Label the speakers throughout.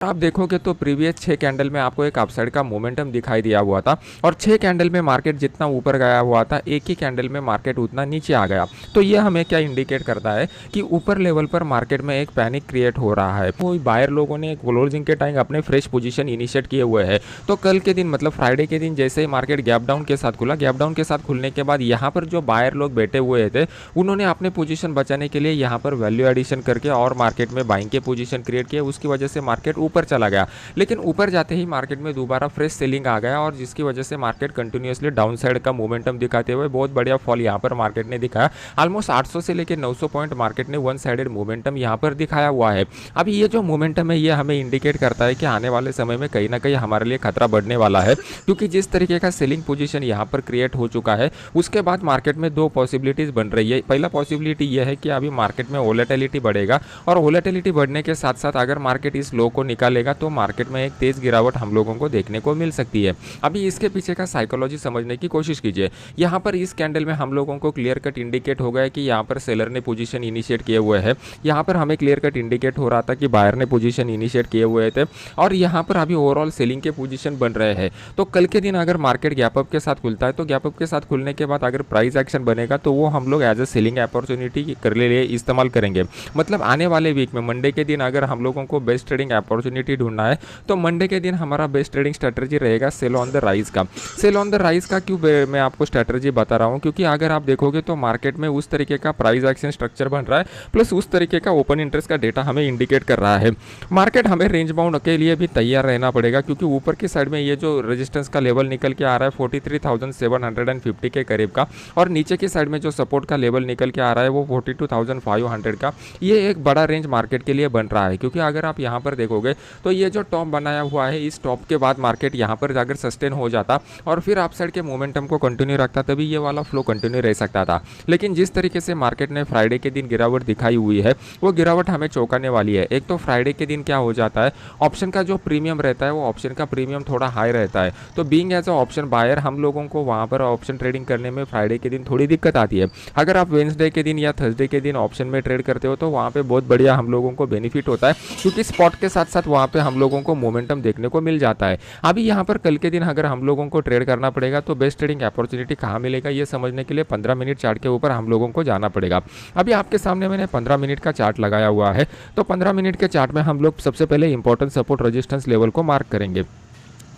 Speaker 1: आप देखोगे तो प्रीवियस 6 कैंडल में आपको एक अपसाइड का मोमेंटम दिखाई दिया हुआ था और 6 कैंडल में मार्केट जितना ऊपर गया हुआ था, एक ही कैंडल में मार्केट उतना नीचे आ गया। तो ये हमें क्या इंडिकेट करता है कि ऊपर लेवल पर मार्केट में एक पैनिक क्रिएट हो रहा है। कोई बायर लोगों ने क्लोजिंग के टाइम अपने फ्रेश पोजीशन इनिशिएट किए हुए हैं। तो कल के दिन मतलब फ्राइडे के दिन जैसे ही मार्केट गैप डाउन के साथ खुला, गैप डाउन के साथ खुलने के बाद यहाँ पर जो बायर लोग बैठे हुए थे उन्होंने अपने पोजीशन बचाने के लिए यहाँ पर वैल्यू एडिशन करके और मार्केट में बाइंग के पोजीशन क्रिएट किए। उसकी वजह से मार्केट ऊपर चला गया, लेकिन ऊपर जाते ही मार्केट में दोबारा फ्रेश सेलिंग आ गया और जिसकी वजह से मार्केट कंटिन्यूअसली डाउन साइड का मोमेंटम दिखाते हुए बहुत बढ़िया फॉल यहाँ पर मार्केट ने दिखाया। ऑलमोस्ट 800 से लेकर 900 पॉइंट मार्केट ने वन साइडेड मोमेंटम यहाँ पर दिखाया हुआ है। अभी ये जो मोमेंटम है ये हमें इंडिकेट करता है कि आने वाले समय में कहीं ना कहीं हमारे लिए खतरा बढ़ने वाला है, क्योंकि जिस तरीके का सेलिंग पोजीशन यहाँ पर क्रिएट हो चुका है उसके बाद मार्केट में दो पॉसिबिलिटीज बन रही है। पहला पॉसिबिलिटी ये है कि अभी मार्केट में वोलेटिलिटी बढ़ेगा और वोलेटिलिटी बढ़ने के साथ साथ अगर मार्केट इस लो को निकालेगा तो मार्केट में एक तेज गिरावट हम लोगों को देखने को मिल सकती है। अभी इसके पीछे का साइकोलॉजी समझने की कोशिश कीजिए। यहाँ पर इस कैंडल में हम लोगों को क्लियर कट इंडिकेट हो गया कि यहाँ पर सेलर ने पोजीशन इनिशिएट किए हुए हैं। यहाँ पर हमें क्लियर कट इंडिकेट हो रहा था कि बायर ने पोजीशन इनिशिएट किए हुए थे और यहाँ पर अभी ओवरऑल सेलिंग के पोजीशन बन रहे हैं। तो कल के दिन अगर मार्केट गैप अप के साथ खुलता है तो गैप अप के साथ खुलने के बाद अगर प्राइस एक्शन बनेगा तो वो हम लोग एज अ सेलिंग अपॉर्चुनिटी के लिए इस्तेमाल करेंगे। मतलब आने वाले वीक में मंडे के दिन अगर हम लोगों को बेस्ट ट्रेडिंग अपॉर्चुनिटी ढूंढना है तो मंडे के दिन हमारा बेस्ट ट्रेडिंग स्ट्रेटजी रहेगा सेल ऑन द राइज का। सेल ऑन द राइज का क्यों मैं आपको स्ट्रेटजी बता रहा हूँ, क्योंकि अगर आप देखोगे तो मार्केट में उस तरीके का प्राइस एक्शन स्ट्रक्चर बन रहा है प्लस उस तरीके का ओपन इंटरेस्ट का डेटा हमें इंडिकेट कर रहा है। मार्केट हमें रेंज बाउंड के लिए भी तैयार रहना पड़ेगा, क्योंकि ऊपर की साइड में ये जो रेजिस्टेंस का लेवल निकल के आ रहा है 43,750 के करीब का और नीचे की साइड में जो सपोर्ट का लेवल निकल के आ रहा है वो 42,500 का, ये एक बड़ा रेंज मार्केट के लिए बन रहा है। क्योंकि अगर आप यहाँ पर देखोगे तो ये जो टॉप बनाया हुआ है इस टॉप के बाद मार्केट यहाँ पर जाकर सस्टेन हो जाता और फिर अप साइड के मोमेंटम को कंटिन्यू रखता, तभी ये वाला फ्लो कंटिन्यू रह सकता था। लेकिन जिस तरीके से मार्केट ने फ्राइडे के दिन गिरावट दिखाई हुई है वो गिरावट हमें चौंकाने वाली है। एक तो फ्राइडे के दिन क्या हो जाता है, ऑप्शन का जो प्रीमियम रहता है वो ऑप्शन का प्रीमियम थोड़ा हाई रहता है, तो being as a option buyer हम लोगों को वहाँ पर ऑप्शन ट्रेडिंग करने में फ्राइडे के दिन थोड़ी दिक्कत आती है। अगर आप वेंसडे के दिन या थर्सडे के दिन ऑप्शन में ट्रेड करते हो तो वहाँ पे बहुत बढ़िया हम लोगों को बेनिफिट होता है, क्योंकि स्पॉट के साथ साथ वहाँ पे हम लोगों को मोमेंटम देखने को मिल जाता है। अभी यहाँ पर कल के दिन अगर हम लोगों को ट्रेड करना पड़ेगा तो बेस्ट ट्रेडिंग अपॉर्चुनिटी कहाँ मिलेगा ये समझने के लिए 15 मिनट चार्ट के ऊपर हम लोगों को जाना पड़ेगा। अभी आपके सामने मैंने 15 मिनट का चार्ट लगाया हुआ है, तो 15 मिनट के चार्ट में हम लोग सबसे पहले इंपॉर्टेंट सपोर्ट रेजिस्टेंस लेवल को मार्क करेंगे।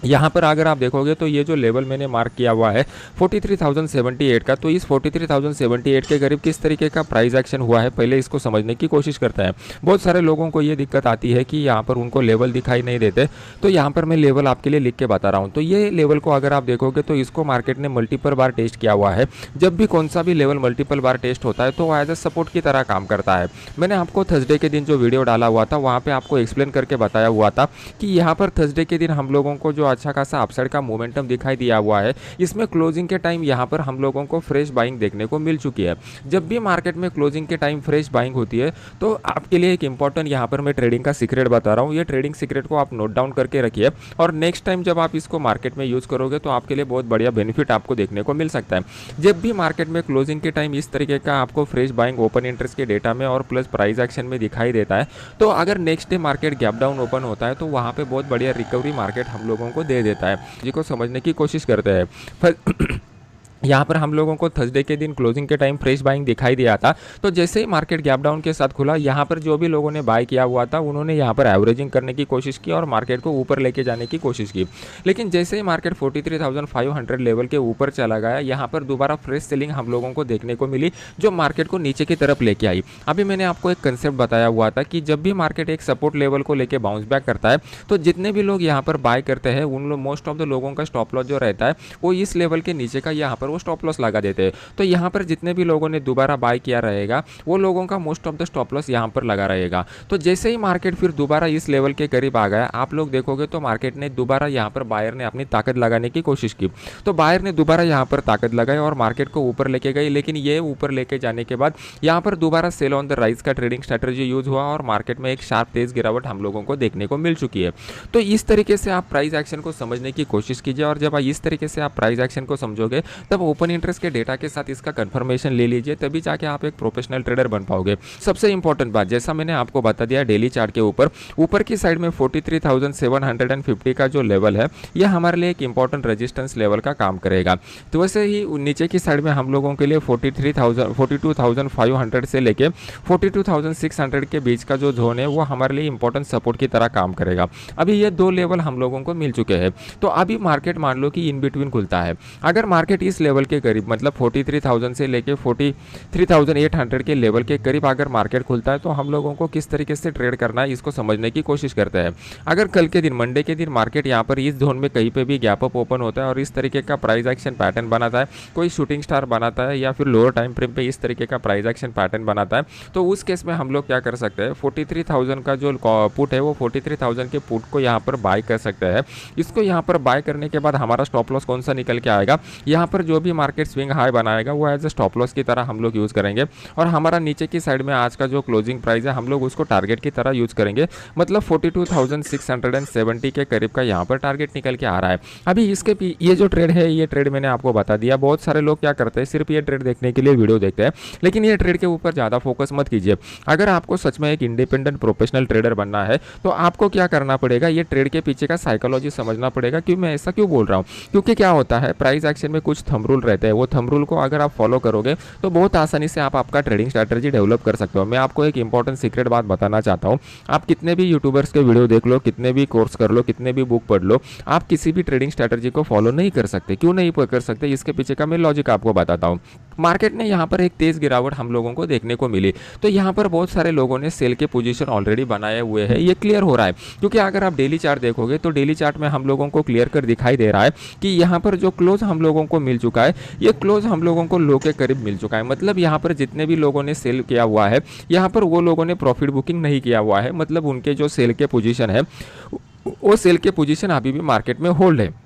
Speaker 1: यहाँ पर अगर आप देखोगे तो ये जो लेवल मैंने मार्क किया हुआ है 43,078 का, तो इस 43,078 के करीब किस तरीके का प्राइस एक्शन हुआ है पहले इसको समझने की कोशिश करते हैं। बहुत सारे लोगों को ये दिक्कत आती है कि यहाँ पर उनको लेवल दिखाई नहीं देते, तो यहाँ पर मैं लेवल आपके लिए लिख के बता रहा हूँ। तो ये लेवल को अगर आप देखोगे तो इसको मार्केट ने मल्टीपल बार टेस्ट किया हुआ है। जब भी कौन सा भी लेवल मल्टीपल बार टेस्ट होता है तो वो एज अ सपोर्ट की तरह काम करता है। मैंने आपको थर्सडे के दिन जो वीडियो डाला हुआ था वहाँ पर आपको एक्सप्लेन करके बताया हुआ था कि यहाँ पर थर्सडे के दिन हम लोगों को जो अच्छा खासा अपसाइड का मोमेंटम दिखाई दिया हुआ है, इसमें क्लोजिंग के टाइम यहाँ पर हम लोगों को फ्रेश बाइंग देखने को मिल चुकी है। जब भी मार्केट में क्लोजिंग के टाइम फ्रेश बाइंग होती है तो आपके लिए एक इंपॉर्टेंट यहाँ पर मैं ट्रेडिंग का सीक्रेट बता रहा हूँ। ये ट्रेडिंग सीक्रेट को आप नोट डाउन करके रखिए और नेक्स्ट टाइम जब आप इसको मार्केट में यूज करोगे तो आपके लिए बहुत बढ़िया बेनिफिट आपको देखने को मिल सकता है। जब भी मार्केट में क्लोजिंग के टाइम इस तरीके का आपको फ्रेश बाइंग ओपन इंटरेस्ट के डेटा में और प्लस प्राइस एक्शन में दिखाई देता है, तो अगर next day market gap down open होता है तो वहाँ पे बहुत बढ़िया रिकवरी मार्केट हम लोगों को दे देता है, जिसको समझने की कोशिश करते हैं। यहाँ पर हम लोगों को थर्सडे के दिन क्लोजिंग के टाइम फ्रेश बाइंग दिखाई दिया था, तो जैसे ही मार्केट गैप डाउन के साथ खुला यहाँ पर जो भी लोगों ने बाय किया हुआ था उन्होंने यहाँ पर एवरेजिंग करने की कोशिश की और मार्केट को ऊपर लेके जाने की कोशिश की। लेकिन जैसे ही मार्केट 43,500 लेवल के ऊपर चला गया यहाँ पर दोबारा फ्रेश सेलिंग हम लोगों को देखने को मिली जो मार्केट को नीचे की तरफ लेके आई। अभी मैंने आपको एक कंसेप्ट बताया हुआ था कि जब भी मार्केट एक सपोर्ट लेवल को लेके बाउंस बैक करता है तो जितने भी लोग यहाँ पर बाय करते हैं उन मोस्ट ऑफ द लोगों का स्टॉप लॉस जो रहता है वो इस लेवल के नीचे का यहाँ पर वो स्टॉप लॉस लगा देते हैं। तो यहाँ पर जितने भी लोगों ने दोबारा बाय किया रहेगा वो लोगों का most of the stop loss यहाँ पर लगा रहेगा। तो जैसे ही मार्केट फिर दोबारा इस लेवल के करीब आ गया आप लोग देखोगे तो मार्केट ने दोबारा यहाँ पर बायर ने अपनी ताकत लगाने की कोशिश की, तो बायर ने दोबारा यहाँ पर ताकत लगाई और मार्केट को ऊपर लेके गई। लेकिन ये ऊपर लेके जाने के बाद यहाँ पर दोबारा सेल ऑन द राइज का ट्रेडिंग स्ट्रेटजी यूज हुआ और मार्केट में एक शार्प तेज गिरावट हम लोगों को देखने को मिल चुकी है। तो इस तरीके से आप प्राइस एक्शन को समझने की कोशिश कीजिए और जब इस तरीके से आप प्राइस एक्शन को समझोगे तब ओपन इंटरेस्ट के डेटा के साथ इसका कंफर्मेशन ले लीजिए, तभी जाके आप एक प्रोफेशनल ट्रेडर बन पाओगे। सबसे इंपॉर्टेंट बात, जैसा मैंने आपको बता दिया, डेली चार्ट के ऊपर की साइड में 43,750 का जो लेवल है, यह हमारे लिए एक इंपॉर्टेंट रेजिस्टेंस लेवल का काम करेगा। तो वैसे ही नीचे की साइड में हम लोगों के लिए 42,500 से लेके 42,600 के बीच का जो जोन है वो हमारे लिए इंपॉर्टेंट सपोर्ट की तरह काम करेगा। अभी ये दो लेवल हम लोगों को मिल चुके हैं। तो अभी मार्केट मान लो कि इन बिटवीन खुलता है। अगर मार्केट इस लेवल के करीब, मतलब 43,000 से लेके 43,800 के लेवल के करीब अगर मार्केट खुलता है, तो हम लोगों को किस तरीके से ट्रेड करना है इसको समझने की कोशिश करते हैं। अगर कल के दिन, मंडे के दिन, मार्केट यहाँ पर इस जोन में कहीं पे भी गैप अप ओपन होता है और इस तरीके का प्राइस एक्शन पैटर्न बनाता है, कोई शूटिंग स्टार बनाता है या फिर लोअर टाइम फ्रेम पे इस तरीके का प्राइस एक्शन पैटर्न बनाता है, तो उस केस में हम लोग क्या कर सकते हैं, 43,000 का जो पुट है वो 43,000 के पुट को यहाँ पर बाय कर सकते हैं। इसको यहाँ पर बाय करने के बाद हमारा स्टॉप लॉस कौन सा निकल के आएगा, यहाँ पर जो भी मार्केट स्विंग हाई बनाएगा वो एज ए स्टॉप लॉस की तरह हम लोग यूज़ करेंगे, और हमारा नीचे की साइड में आज का जो क्लोजिंग प्राइस है हम लोग उसको टारगेट की तरह यूज़ करेंगे। मतलब 42,670 के करीब का यहाँ पर टारगेट निकल के आ रहा है। अभी इसके ये जो ट्रेड है, ये ट्रेड मैंने आपको बता दिया। बहुत सारे लोग क्या करते हैं, सिर्फ ये ट्रेड देखने के लिए वीडियो देखते हैं, लेकिन ये ट्रेड के ऊपर ज़्यादा फोकस मत कीजिए। अगर आपको सच में एक इंडिपेंडेंट प्रोफेशनल ट्रेडर बनना है, तो आपको क्या करना पड़ेगा, ये ट्रेड के पीछे का साइकोलॉजी समझना पड़ेगा। क्यों मैं ऐसा क्यों बोल रहा हूँ, क्योंकि क्या होता है, प्राइस एक्शन में कुछ थंब रूल रहते हैं। वो थंब रूल को अगर आप फॉलो करोगे तो बहुत आसानी से आप आपका ट्रेडिंग स्ट्रैटेजी डेवलप कर सकते हो। मैं आपको एक इंपॉर्टेंट सीक्रेट बात बताना चाहता हूँ। आप कितने भी यूट्यूबर्स के वीडियो देख लो, कितने भी कोर्स कर लो, कितने भी बुक पढ़ लो, आप किसी भी ट्रेडिंग स्ट्रैटेजी को फॉलो नहीं कर सकते। क्यों नहीं कर सकते, इसके पीछे का मैं लॉजिक आपको बताता हूँ। मार्केट ने यहाँ पर एक तेज गिरावट हम लोगों को देखने को मिली, तो यहाँ पर बहुत सारे लोगों ने सेल के पोजीशन ऑलरेडी बनाए हुए हैं। ये क्लियर हो रहा है, क्योंकि अगर आप डेली चार्ट देखोगे तो डेली चार्ट में हम लोगों को क्लियर कर दिखाई दे रहा है कि यहाँ पर जो क्लोज हम लोगों को मिल चुका है, ये क्लोज हम लोगों को लो के करीब मिल चुका है। मतलब यहाँ पर जितने भी लोगों ने सेल किया हुआ है, यहाँ पर वो लोगों ने प्रॉफिट बुकिंग नहीं किया हुआ है। मतलब उनके जो सेल के पोजीशन है, वो सेल के पोजीशन अभी भी मार्केट में होल्ड है।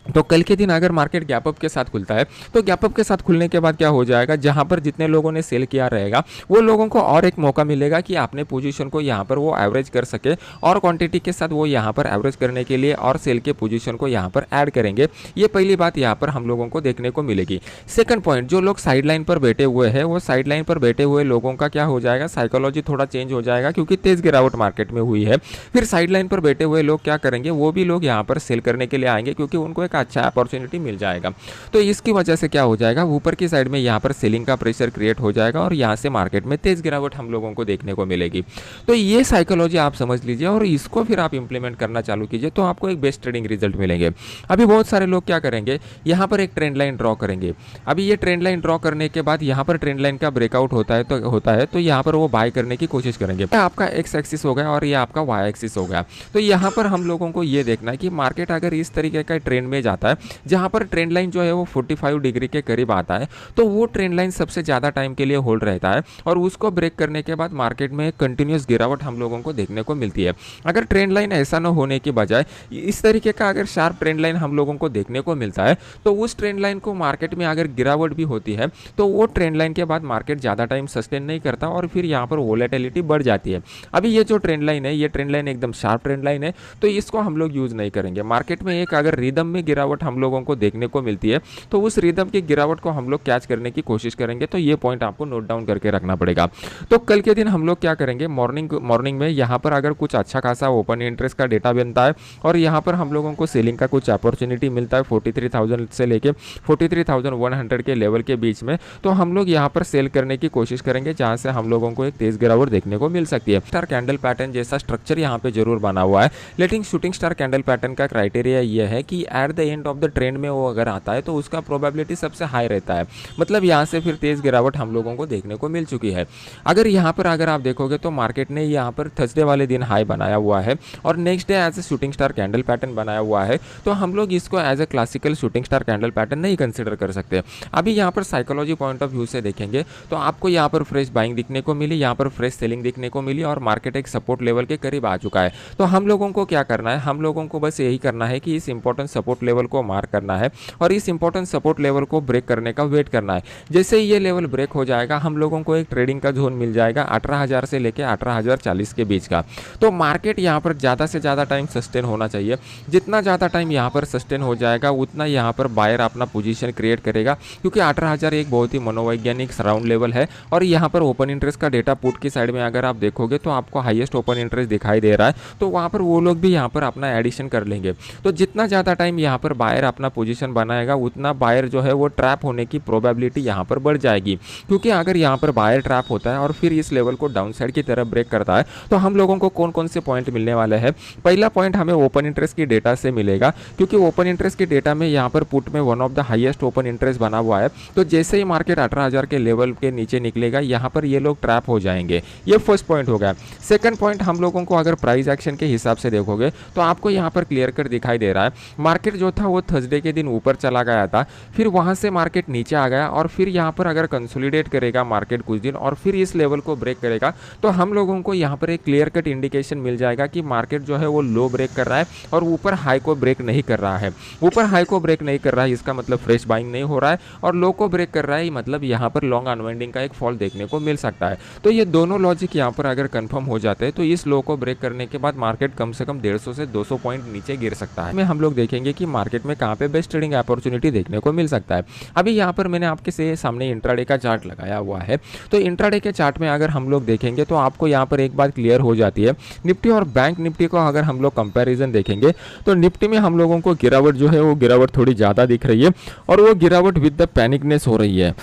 Speaker 1: तो कल के दिन अगर मार्केट गैप अप के साथ खुलता है, तो गैप अप के साथ खुलने के बाद क्या हो जाएगा, जहां पर जितने लोगों ने सेल किया रहेगा, वो लोगों को और एक मौका मिलेगा कि अपने पोजीशन को यहां पर वो एवरेज कर सके, और क्वांटिटी के साथ वो यहां पर एवरेज करने के लिए और सेल के पोजीशन को यहां पर ऐड करेंगे। ये पहली बात यहां पर हम लोगों को देखने को मिलेगी। सेकंड पॉइंट, जो लोग साइड लाइन पर बैठे हुए हैं, वो साइड लाइन पर बैठे हुए लोगों का क्या हो जाएगा, साइकोलॉजी थोड़ा चेंज हो जाएगा, क्योंकि तेज गिरावट मार्केट में हुई है। फिर साइड लाइन पर बैठे हुए लोग क्या करेंगे, वो भी लोग यहाँ पर सेल करने के लिए आएंगे, क्योंकि उनको एक अच्छा अपॉर्चुनिटी मिल जाएगा। तो इसकी वजह से क्या हो जाएगा, ऊपर की साइड में यहाँ पर सेलिंग का प्रेशर क्रिएट हो जाएगा, और यहाँ से मार्केट में तेज गिरावट हम लोगों को देखने को मिलेगी। तो ये साइकोलॉजी आप समझ लीजिए, और इसको फिर आप इंप्लीमेंट करना चालू कीजिए, तो आपको एक बेस्ट ट्रेडिंग रिजल्ट मिलेंगे। अभी बहुत सारे लोग क्या करेंगे, यहाँ पर एक ट्रेंड लाइन ड्रॉ करेंगे। अभी ये ट्रेंड लाइन ड्रॉ करने के बाद यहाँ पर ट्रेंड लाइन का ब्रेकआउट होता है तो यहाँ पर वो बाय करने की कोशिश करेंगे। आपका एक्स एक्सिस हो गया और ये आपका वाई एक्सिस हो गया। तो यहाँ पर हम लोगों को ये देखना है कि मार्केट अगर इस तरीके का ट्रेंड में जाता है, जहाँ पर ट्रेंड लाइन जो है वो 45 डिग्री के करीब आता है, तो वो ट्रेंड लाइन सबसे ज़्यादा टाइम के लिए होल्ड रहता है, और उसको ब्रेक करने के बाद मार्केट में कंटिन्यूस गिरावट हम लोगों को देखने को मिलती है। अगर ट्रेंड लाइन ऐसा न होने की बजाय इस तरीके का अगर शार्प ट्रेंड लाइन हम लोगों को देखने को मिलता है, तो उस ट्रेंड लाइन को मार्केट में अगर गिरावट भी होती है, तो वो ट्रेंड लाइन के बाद मार्केट ज़्यादा टाइम सस्टेन नहीं करता, और फिर यहाँ पर वोलेटिलिटी बढ़ जाती है। अभी ये जो ट्रेंड लाइन है, ये ट्रेंड लाइन एकदम शार्प ट्रेंड लाइन है, तो इसको हम लोग यूज़ नहीं करेंगे। मार्केट में एक अगर रिदम में गिरावट हम लोगों को देखने को मिलती है, तो उस रिदम की गिरावट को हम लोग कैच करने की कोशिश करेंगे। तो ये पॉइंट आपको नोट डाउन करके रखना पड़ेगा। तो कल के दिन हम लोग क्या करेंगे, मॉर्निंग में यहाँ पर अगर कुछ अच्छा खासा ओपन इंटरेस्ट का डेटा बनता है, और यहाँ पर हम लोगों को सेलिंग का कुछ अपॉर्चुनिटी मिलता है 43,000 से लेके 43,100 के लेवल के बीच में, तो हम लोग यहाँ पर सेल करने की कोशिश करेंगे, जहाँ से हम लोगों को एक तेज गिरावट देखने को मिल सकती है। स्टार कैंडल पैटर्न जैसा स्ट्रक्चर यहाँ पे जरूर बना हुआ है, लेकिन शूटिंग स्टार कैंडल पैटर्न का क्राइटेरिया ये है कि at the end of the trend में वो अगर आता है, तो उसका प्रोबेबिलिटी सबसे हाई रहता है। मतलब यहाँ से फिर तेज गिरावट हम लोगों को देखने को मिल चुकी है। अगर यहाँ पर अगर आप देखोगे तो मार्केट ने यहाँ पर थर्सडे वाले दिन हाई बनाया हुआ है, और next day as a shooting star candle pattern बनाया हुआ है, तो हम लोग इसको as a classical shooting star candle pattern नहीं कंसिडर कर सकते। अभी यहाँ पर साइकोलॉजी पॉइंट ऑफ व्यू से देखेंगे तो आपको यहाँ पर फ्रेश बाइंग दिखने को मिली, यहाँ पर फ्रेश सेलिंग दिखने को मिली, और मार्केट एक सपोर्ट लेवल के करीब आ चुका है। तो हम लोगों को क्या करना है, हम लोगों को बस यही करना है कि इस इंपॉर्टेंट सपोर्ट लेवल को मार्क करना है और इस इंपॉर्टेंट सपोर्ट लेवल को ब्रेक करने का वेट करना है। जैसे ही ये लेवल ब्रेक हो जाएगा हम लोगों को एक ट्रेडिंग का जोन मिल जाएगा 18,000 से लेके 18,040 के बीच का। तो मार्केट यहाँ पर ज़्यादा से ज़्यादा टाइम सस्टेन होना चाहिए। जितना ज़्यादा टाइम यहाँ पर सस्टेन हो जाएगा उतना यहाँ पर बायर अपना पोजीशन क्रिएट करेगा, क्योंकि 18,000 एक बहुत ही मनोवैज्ञानिक सराउंड लेवल है। और यहाँ पर ओपन इंटरेस्ट का डेटा पुट की साइड में अगर आप देखोगे तो आपको हाईएस्ट ओपन इंटरेस्ट दिखाई दे रहा है, तो वहाँ पर वो लोग भी यहाँ पर अपना एडिशन कर लेंगे। तो जितना ज़्यादा टाइम यहाँ पर बायर अपना पोजीशन बनाएगा उतना बायर जो है वो ट्रैप होने की प्रोबेबिलिटी यहाँ पर बढ़ जाएगी। क्योंकि अगर यहाँ पर बायर ट्रैप होता है और फिर इस लेवल को डाउन साइड की तरफ ब्रेक करता है तो हम लोगों को कौन कौन से पॉइंट मिलने वाले हैं। पहला पॉइंट हमें ओपन इंटरेस्ट की डेटा से मिलेगा, क्योंकि ओपन इंटरेस्ट के डेटा में यहाँ पर पुट में one of the highest open interest बना हुआ है। तो जैसे ही मार्केट 18,000 के लेवल के नीचे निकलेगा यहाँ पर ये लोग ट्रैप हो जाएंगे। ये फर्स्ट पॉइंट हो गया। सेकंड पॉइंट हम लोगों को अगर प्राइस एक्शन के हिसाब से देखोगे तो आपको यहाँ पर क्लियर कट दिखाई दे रहा है। मार्केट जो था वो थर्सडे के दिन ऊपर चला गया था, फिर वहाँ से मार्केट नीचे आ गया और फिर यहाँ पर अगर कंसोलिडेट करेगा मार्केट कुछ दिन और फिर इस लेवल को ब्रेक करेगा तो हम लोगों को यहाँ पर एक क्लियर कट इंडिकेशन मिल जाएगा कि मार्केट जो है वो लो ब्रेक कर रहा है और ऊपर हाई को ब्रेक नहीं कर रहा है। ऊपर हाई को ब्रेक नहीं कर रहा है इसका मतलब फ्रेश बाइंग नहीं हो रहा है, और लो को ब्रेक कर रहा है मतलब यहाँ पर लॉन्ग अनवाइंडिंग का एक फॉल देखने को मिल सकता है। तो ये दोनों लॉजिक यहाँ पर अगर कंफर्म हो जाते हैं तो इस लो को ब्रेक करने के बाद मार्केट कम से कम 150 से 200 पॉइंट नीचे गिर सकता है। हम लोग देखेंगे कि मार्केट में कहाँ पे बेस्ट ट्रेडिंग अपॉर्चुनिटी देखने को मिल सकता है। अभी यहाँ पर मैंने आपके से सामने इंट्राडे का चार्ट लगाया हुआ है। तो इंट्राडे के चार्ट में अगर हम लोग देखेंगे तो आपको यहाँ पर एक बात क्लियर हो जाती है। निफ्टी और बैंक निफ्टी को अगर हम लोग कंपैरिजन देखेंगे तो निफ्टी में हम लोगों को गिरावट जो है वो गिरावट थोड़ी ज़्यादा दिख रही है और वो गिरावट विद द पैनिकनेस हो रही है।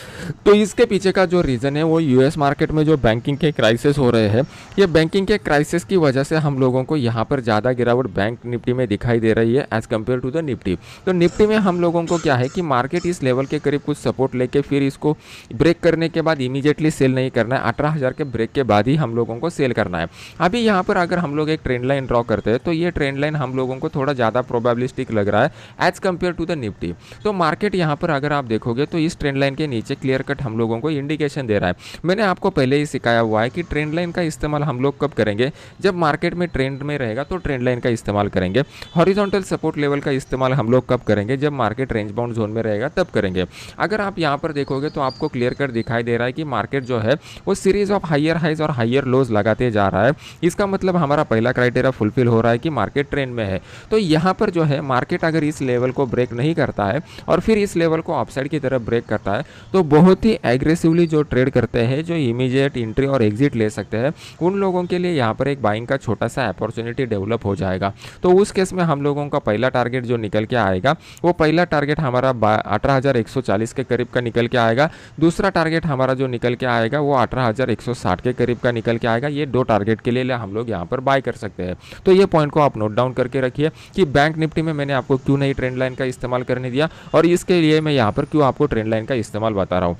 Speaker 1: तो इसके पीछे का जो रीज़न है वो यूएस मार्केट में जो बैंकिंग के क्राइसिस हो रहे हैं, ये बैंकिंग के क्राइसिस की वजह से हम लोगों को यहाँ पर ज़्यादा गिरावट बैंक निफ्टी में दिखाई दे रही है as compare to the Nifty. तो निफ्टी में हम लोगों को क्या है कि मार्केट इस लेवल के करीब कुछ सपोर्ट लेके फिर इसको ब्रेक करने के बाद इमीडिएटली सेल नहीं करना है। 18,000 के ब्रेक के बाद ही हम लोगों को सेल करना है। अभी यहाँ पर अगर हम लोग एक ट्रेंड लाइन ड्रॉ करते हैं तो ये ट्रेंड लाइन हम लोगों को थोड़ा ज़्यादा प्रोबेबिलिस्टिक लग रहा है as compare to the Nifty. तो मार्केट यहाँ पर अगर आप देखोगे तो इस ट्रेंड लाइन के नीचे क्लियर कट हम लोगों को इंडिकेशन दे रहा है। मैंने आपको पहले ही सिखाया हुआ है कि ट्रेंड लाइन का इस्तेमाल हम लोग कब करेंगे, जब मार्केट में ट्रेंड में रहेगा तो ट्रेंड लाइन का इस्तेमाल करेंगे। हॉरिजॉन्टल सपोर्ट लेवल का इस्तेमाल हम लोग कब करेंगे, जब मार्केट रेंज बाउंड जोन में रहेगा तब करेंगे। अगर आप यहाँ पर देखोगे तो आपको क्लियर कट दिखाई दे रहा है कि मार्केट जो है वो सीरीज ऑफ हायर हाइज और हायर लोज लगाते जा रहा है। इसका मतलब हमारा पहला क्राइटेरिया फुलफिल हो रहा है कि मार्केट ट्रेंड में है। तो यहाँ पर जो है मार्केट अगर इस लेवल को ब्रेक नहीं करता है और फिर इस लेवल को अपसाइड की तरफ ब्रेक करता है तो बहुत ही एग्रेसिवली जो ट्रेड करते हैं, जो इमीडिएट एंट्री और एग्जिट ले सकते हैं, उन लोगों के लिए यहाँ पर एक बाइंग का छोटा सा अपॉर्चुनिटी डेवलप हो जाएगा। तो उस केस में हम लोगों का पहला टारगेट जो निकल के आएगा वो पहला टारगेट हमारा 18,140 के करीब का निकल के आएगा। दूसरा टारगेट हमारा जो निकल के आएगा वो 18,160 के करीब का निकल के आएगा। ये दो टारगेट के लिए हम लोग यहाँ पर बाय कर सकते हैं। तो ये पॉइंट को आप नोट डाउन करके रखिए कि बैंक निफ्टी में मैंने आपको क्यों नहीं ट्रेंड लाइन का इस्तेमाल करने दिया और इसके लिए मैं यहाँ पर क्यों आपको ट्रेंड लाइन का इस्तेमाल बता रहा हूँ।